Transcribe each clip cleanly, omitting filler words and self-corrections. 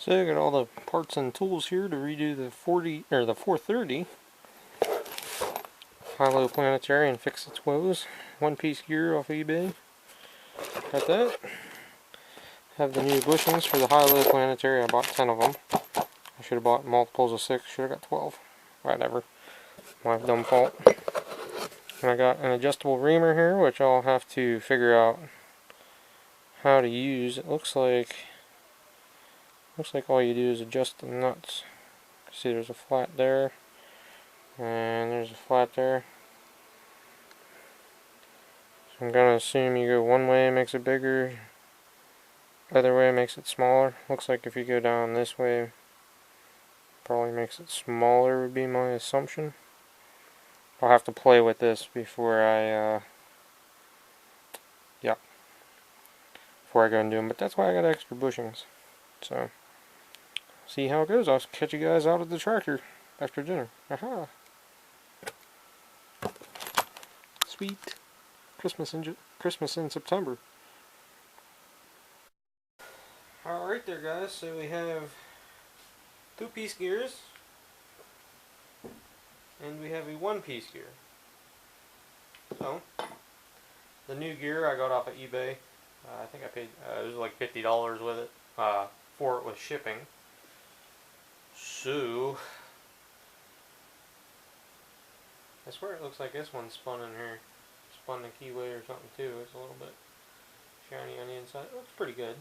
So I got all the parts and tools here to redo the 430 high-low planetary and fix its woes. One-piece gear off eBay. Got that. Have the new bushings for the high-low planetary. I bought 10 of them. I should have bought multiples of 6. Should have got 12. Whatever. My dumb fault. And I got an adjustable reamer here, which I'll have to figure out how to use. It looks like all you do is adjust the nuts. See, there's a flat there, and there's a flat there. So I'm gonna assume you go one way makes it bigger, other way makes it smaller. Looks like if you go down this way, probably makes it smaller would be my assumption. I'll have to play with this before I go and do them. But that's why I got extra bushings. So see how it goes. I'll catch you guys out at the tractor after dinner. Aha! Sweet. Christmas in September. Alright there, guys, so we have 2-piece gears and we have a 1-piece gear. So the new gear I got off of eBay. I think I paid it was like $50 with it for it with shipping. So I swear it looks like this one's spun in here. Spun the keyway or something too. It's a little bit shiny on the inside. It looks pretty good,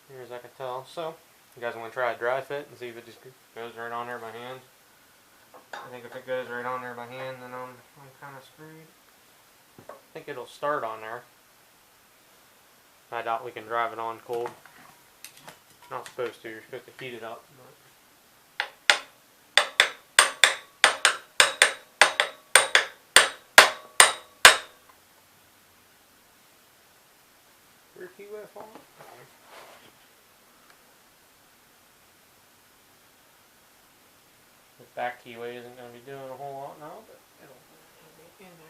near as I can tell. So you guys want to try a dry fit and see if it just goes right on there by hand? I think if it goes right on there by hand, then I'm kind of screwed. I think it'll start on there. I doubt we can drive it on cold. Not supposed to. You're supposed to heat it up. Rear keyway fall? The back keyway isn't going to be doing a whole lot now, but it'll be in there.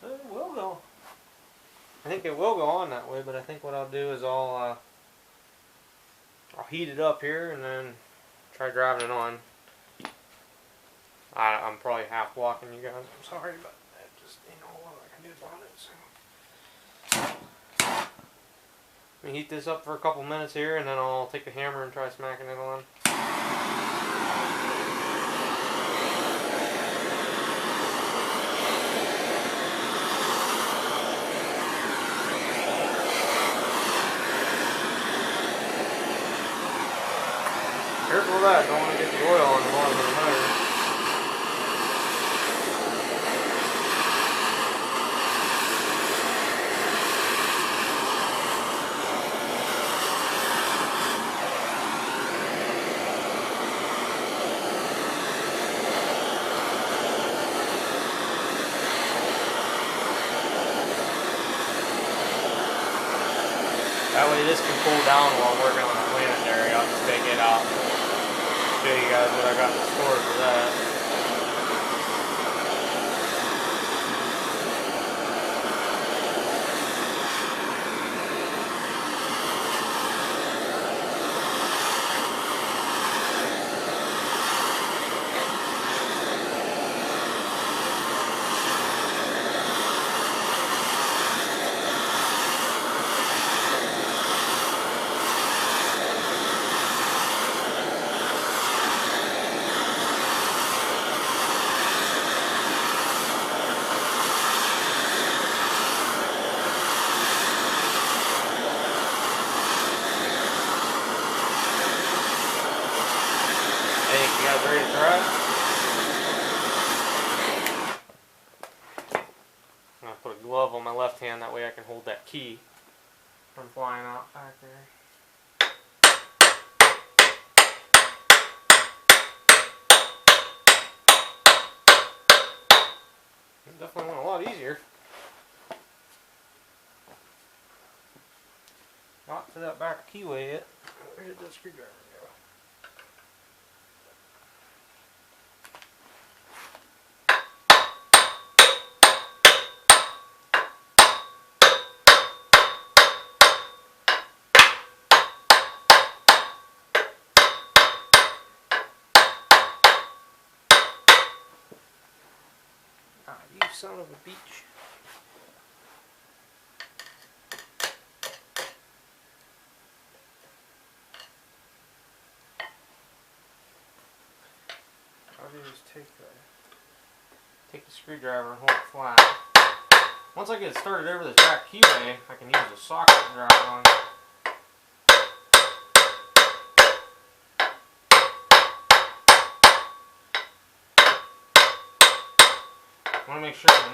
It will go. I think it will go on that way, but I think what I'll do is I'll heat it up here and then try driving it on. I'm probably half walking you guys. I'm sorry, but that just ain't all I can do about it. So let me heat this up for a couple minutes here, and then I'll take the hammer and try smacking it on. Careful of that, don't want to get the oil on the bottom of the motor. That way this can cool down while working on the planetary. I'll just take it out. Show you guys what I got in store for that. You guys ready to try? I'm going to put a glove on my left hand, that way I can hold that key from flying out back there. It definitely went a lot easier. Not to that back keyway yet. Where did that screwdriver go? son of a beach. I'll just take the screwdriver and hold it flat. Once I get it started over the back keyway, I can use a socket to drive it on. I want to make sure the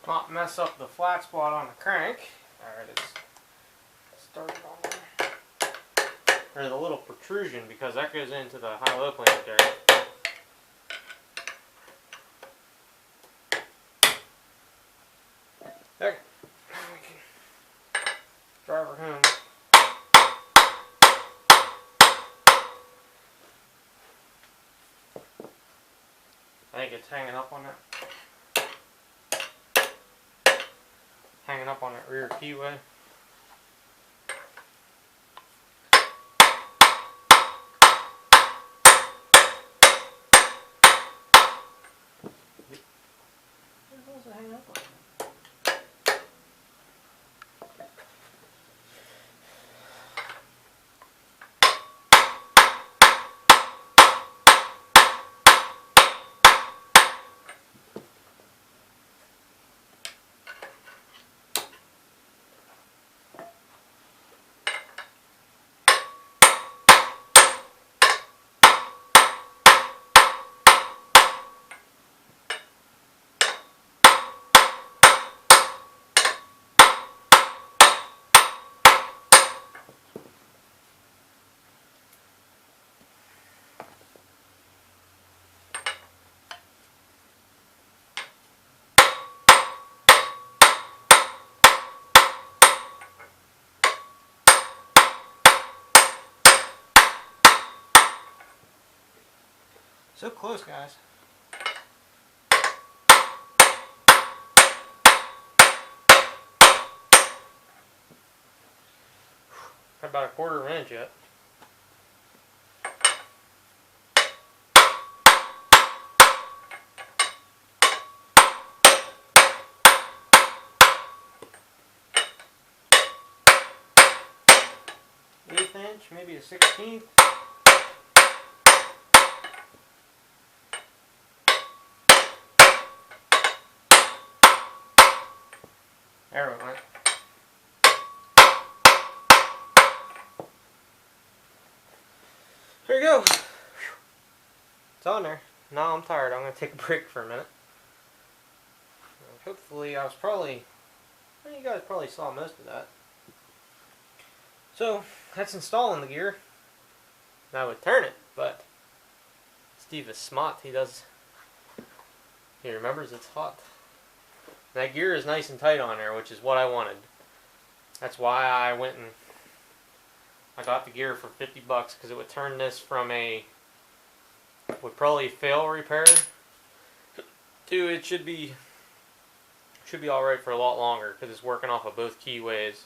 not mess up the flat spot on the crank. Alright, it's started on there. Or the little protrusion, because that goes into the high-low planetary. Okay, now we can drive her home. I think it's hanging up on that rear keyway. Where does it hang up on? So close, guys. About a quarter of an inch yet. Eighth inch, maybe a 16th. There it went. There you go. It's on there. Now I'm tired. I'm going to take a break for a minute. Hopefully, you guys probably saw most of that. So, that's installing the gear. Now I would turn it, but Steve is smart. He remembers it's hot. That gear is nice and tight on there, which is what I wanted. That's why I went and I got the gear for 50 bucks, because it would turn this from would probably fail repair to it should be alright for a lot longer, because it's working off of both keyways.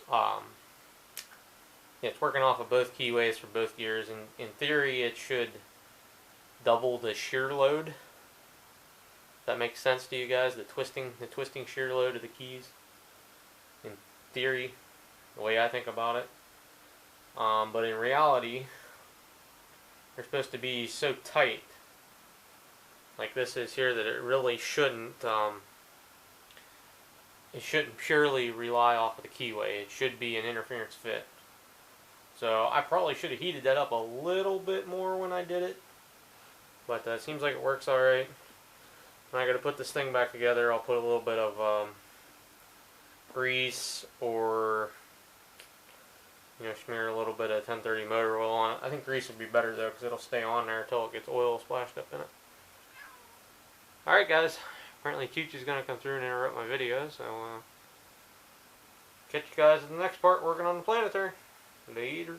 Yeah, it's working off of both keyways for both gears, and in theory it should double the shear load. That makes sense to you guys, the twisting shear load of the keys, in theory, the way I think about it. But in reality, they're supposed to be so tight, like this is here, that it really shouldn't purely rely off of the keyway. It should be an interference fit. So I probably should have heated that up a little bit more when I did it, but it seems like it works alright. When I got to put this thing back together, I'll put a little bit of grease, or smear a little bit of 1030 motor oil on it. I think grease would be better though, because it'll stay on there until it gets oil splashed up in it. Alright guys, apparently Chooch is going to come through and interrupt my video, so catch you guys in the next part working on the planetary. Later.